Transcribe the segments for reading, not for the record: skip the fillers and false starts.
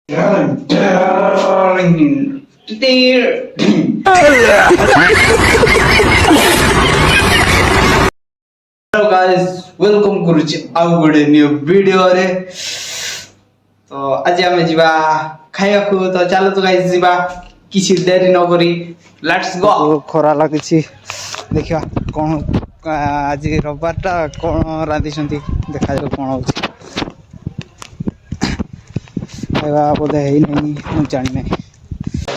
Hello guys welcome करुछि आउ गोटे new video रे। तो आज आमे जिबा खाया को तो चलो तो गाइस जिबा किछि देरी न करी लेट्स गो। खरा लागिछि देखिया कोन आज रविवार ता कोन रांधी छंती देखा जो कोन होछि खाଇବା बोधे हेई नहीं मु जानि नहीं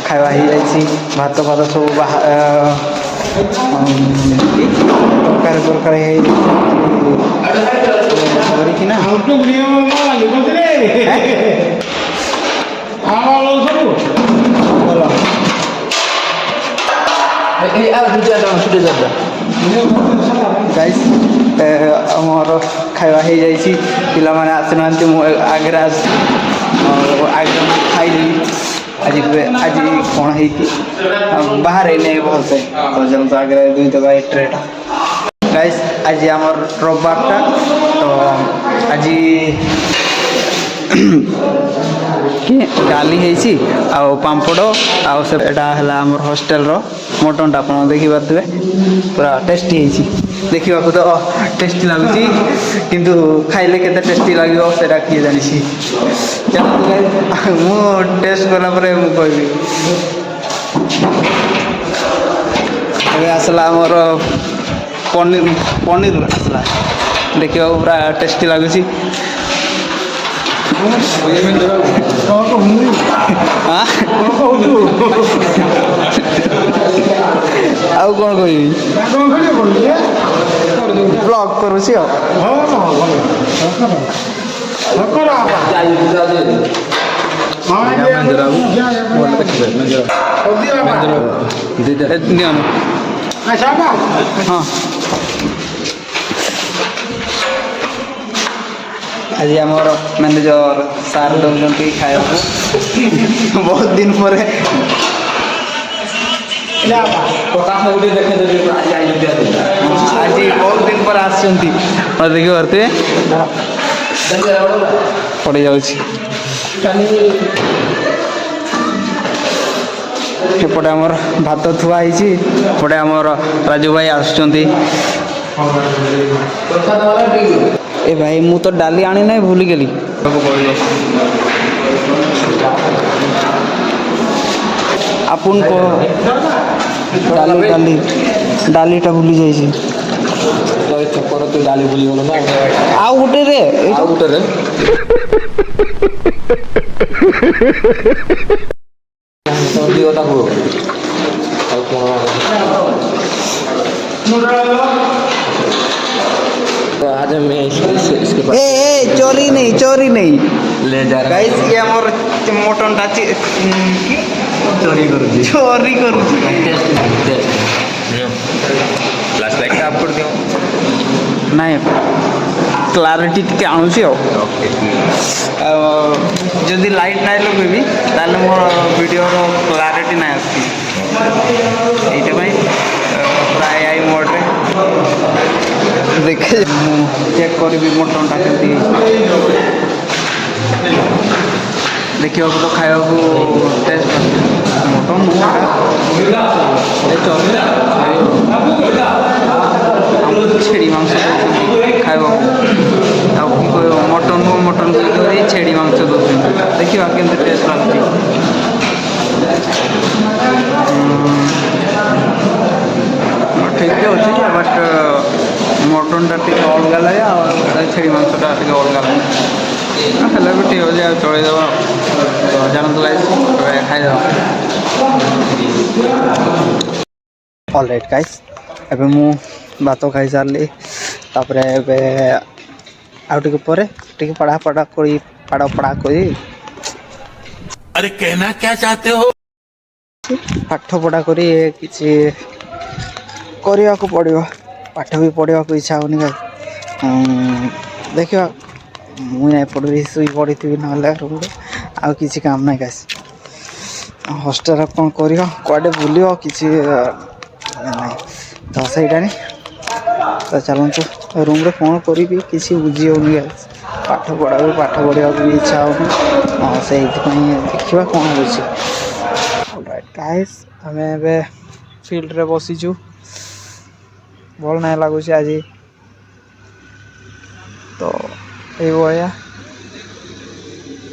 खाଇବା हेई जाइछि भात भात सब तरकारी तरकारी हेई कि ना गाइस आमर खाଇବା हेई जाइछि पिला माने आसनांती मु आगे आगे खाइली आज कौन है बाहर नहीं बहुत से तो जल्द आगे दुई दबा ट्रेड गाइस आज आमर रविवार टा तो आज डाली है पांपड़ आउ से आमर हॉस्टेल रो मटन टा आप देखी पारे पूरा टेस्टी है देखा तो टेस्टी लगुच किंतु खाइले केते टेस्टी लगे सेटा किए जानी मु टेस्ट कला कहबी आसला आमर पनीर पनीर आसला देखा पूरा टेस्टी लगुच आउ कौन कह ब्लॉग करुँच हाँ आज आमर मैनेजर सार दौरान खाया बहुत दिन पर आज बहुत दिन पर आसती देखी पारे पड़ जापटे आमर भात थुआई पटे आमर राजू भाई आसुँच ए भाई मु तो डाली आनी ना भूली गली आपन को डाली डाली डालीटा भूली जाइए चक्कर तू डाली भूली गल ना आउ गुटे रे आज मैं इसके पास चोरी नहीं ले जा रहा गाइस ये हमर मटन टा चोरी करू फ्लैश लाइट आप कर दियो नहीं क्लैरिटी टिके आनुछि जदि लाइट नहीं लगेबी ताले मोर वीडियो रो क्लैरिटी नहीं आसी एटा भाई प्राय आई मोड रे देखे चेक करी मटन टा केमती देखा तो खाया टेस्ट मटन छेड़ी मांस खाया मटन मटन छेड़ी मांस दौरान देखा केमती टेस्ट लगुच ठीक अच्छे बट मटन टा टे अलग लगे छेड़ी मांसटा टे अलग लगे हेल्ला भी ठीक अच्छे चलदेव तो जानते खाईद ऑलराइट गाइस एबे मु भात खाई सारली तापर एबे आउ टिके परे टिके पढ़ा करी अरे कहना क्या चाहते हो पाठ पढ़ा करी किछि करिया को पड़ियो पाठ भी पढ़िया को इच्छा होनी देखियो मुई नहीं पढ़ी सुई पड़ी थी ना आउ किसी काम नहीं गाइस हॉस्टेल कौन कर कड़े बुल कि तो सहीटा नहीं तो चलतु रूम रे कौन करी किसी बुझी होनी गाइस पाठ पढ़ा भी इच्छा हो से देखा कौन बुझी गाइस आम ए फील्ड रे बसीचु भल ना लगुच आज तो ये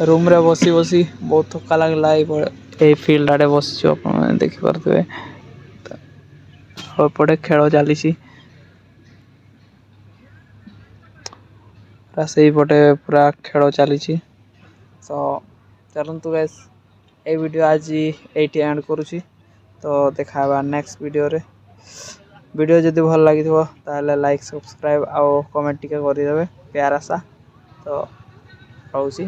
रूम रे बसी बसी बहुत थका लगला ये फील्ड आड़े बसीचु आप देखिपे एपटे खेल चली से पटे पूरा खेल चली तो चलतु गैस ये वीडियो आज ये एंड करुँची तो देखा नेक्स्ट वीडियो जदि भल लगी ताले लाइक सब्सक्राइब आउ कमेंट टिके करदे प्यार आशा तो रोची।